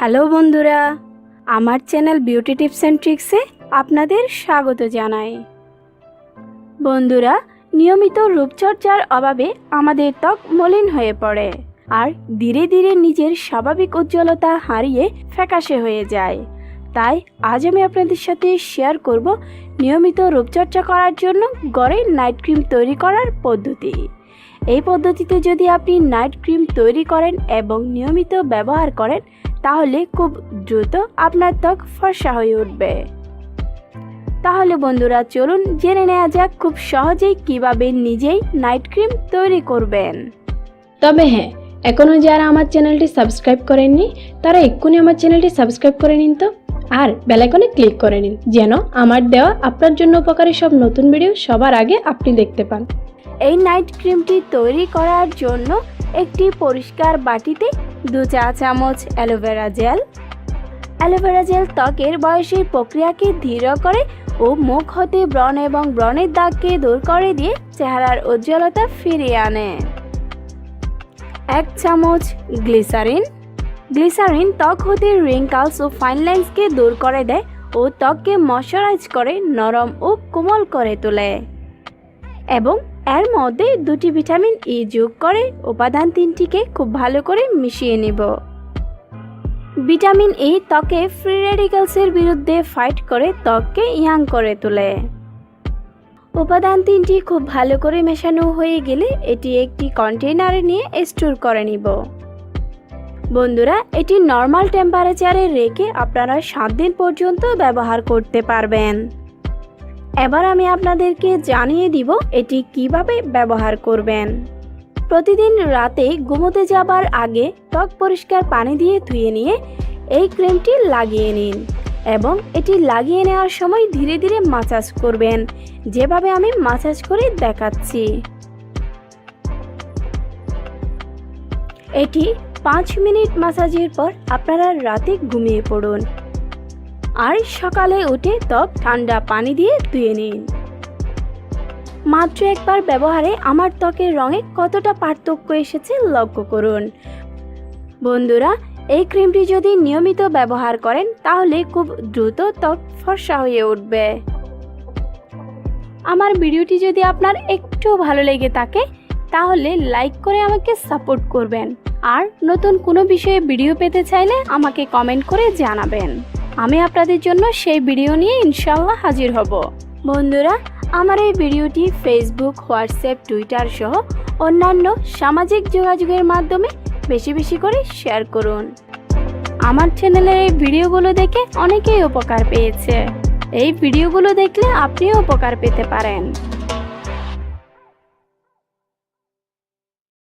Hello বন্ধুরা, আমার channel beauty tips and ট্রিক্সে আপনাদের স্বাগত জানাই। বন্ধুরা, নিয়মিত রূপচর্চার অভাবে আমাদের ত্বক মলিন হয়ে পড়ে আর ধীরে ধীরে নিজের স্বাভাবিক উজ্জ্বলতা হারিয়ে ফ্যাকাশে হয়ে যায়। তাই আজ আমি আপনাদের সাথে শেয়ার করব নিয়মিত রূপচর্চা করার জন্য ঘরে নাইট ক্রিম তৈরি করার পদ্ধতি। এই পদ্ধতিতে যদি আপনি নাইট ক্রিম তৈরি করেন এবং নিয়মিত ব্যবহার করেন তাহলে খুব দ্রুত আপনার ত্বক ফর্সা হয়ে উঠবে। তাহলে বন্ধুরা চলুন জেনে নেওয়া যাক খুব সহজেই কিভাবে নিজেই নাইট ক্রিম তৈরি করবেন। তবে হ্যাঁ, এখনও যারা আমার চ্যানেলটি সাবস্ক্রাইব করেননি তারা এক্ষুনি আমার চ্যানেলটি সাবস্ক্রাইব করে নিন তো, আর বেল আইকনে ক্লিক করে নিন যেন আমার দেওয়া আপনার জন্য উপকারী সব নতুন ভিডিও সবার আগে আপনি দেখতে পান। এই নাইট ক্রিমটি তৈরি করার জন্য একটি পরিষ্কার বাটিতে 2 চা চামচ অ্যালোভেরা জেল ত্বকের বয়সের প্রক্রিয়াকে ধীর করে ও মুখ হতে ব্রণ এবং ব্রণের দাগকে দূর করে দিয়ে চেহারার উজ্জ্বলতা ফিরিয়ে আনে। 1 চামচ গ্লিসারিন ত্বক হতে রিঙ্কলস ও ফাইন লাইন্সকে দূর করে দেয় ও ত্বককে ময়শ্চারাইজ করে নরম ও কোমল করে তোলে। এবং এর মধ্যে 2টি ভিটামিন ই যোগ করে উপাদান 3টিকে খুব ভালো করে মিশিয়ে নিব। ভিটামিন ই ত্বকে ফ্রি রেডিক্যালসের বিরুদ্ধে ফাইট করে ত্বককে ইয়াং করে তোলে। উপাদান 3টি খুব ভালো করে মেশানো হয়ে গেলে এটি একটি কন্টেইনারে নিয়ে স্টোর করে নিব। বন্ধুরা, এটি নর্মাল টেম্পারেচারে রেখে আপনারা 7 দিন পর্যন্ত ব্যবহার করতে পারবেন। এবার আমি আপনাদেরকে জানিয়ে দিব এটি কিভাবে ব্যবহার করবেন। প্রতিদিন রাতে ঘুমোতে যাবার আগে ত্বক পরিষ্কার পানি দিয়ে ধুয়ে নিয়ে এই ক্রিমটি লাগিয়ে নিন এবং এটি লাগিয়ে নেওয়ার সময় ধীরে ধীরে মাসাজ করবেন, যেভাবে আমি মাসাজ করে দেখাচ্ছি। এটি 5 মিনিট মাসাজের পর আপনারা রাতে ঘুমিয়ে পড়ুন আর সকালে উঠে ত্বক ঠান্ডা পানি দিয়ে ধুয়ে নিন। মাত্র একবার ব্যবহারে আমার ত্বকের রঙে কতটা পার্থক্য এসেছে লক্ষ্য করুন। বন্ধুরা, এই ক্রিমটি যদি নিয়মিত ব্যবহার করেন তাহলে খুব দ্রুত ত্বক ফর্সা হয়ে উঠবে। আমার ভিডিওটি যদি আপনার একটু ভালো লেগে থাকে তাহলে লাইক করে আমাকে সাপোর্ট করবেন, আর নতুন কোনো বিষয়ে ভিডিও পেতে চাইলে আমাকে কমেন্ট করে জানাবেন। আমি আপনাদের জন্য সেই ভিডিও নিয়ে ইনশাআল্লাহ হাজির হব। বন্ধুরা, আমার এই ভিডিওটি ফেসবুক, হোয়াটসঅ্যাপ, টুইটার সহ অন্যান্য সামাজিক যোগাযোগের মাধ্যমে বেশি বেশি করে শেয়ার করুন। আমার চ্যানেলের এই ভিডিওগুলো দেখে অনেকেই উপকার পেয়েছে। এই ভিডিওগুলো দেখলে আপনিও উপকার পেতে পারেন।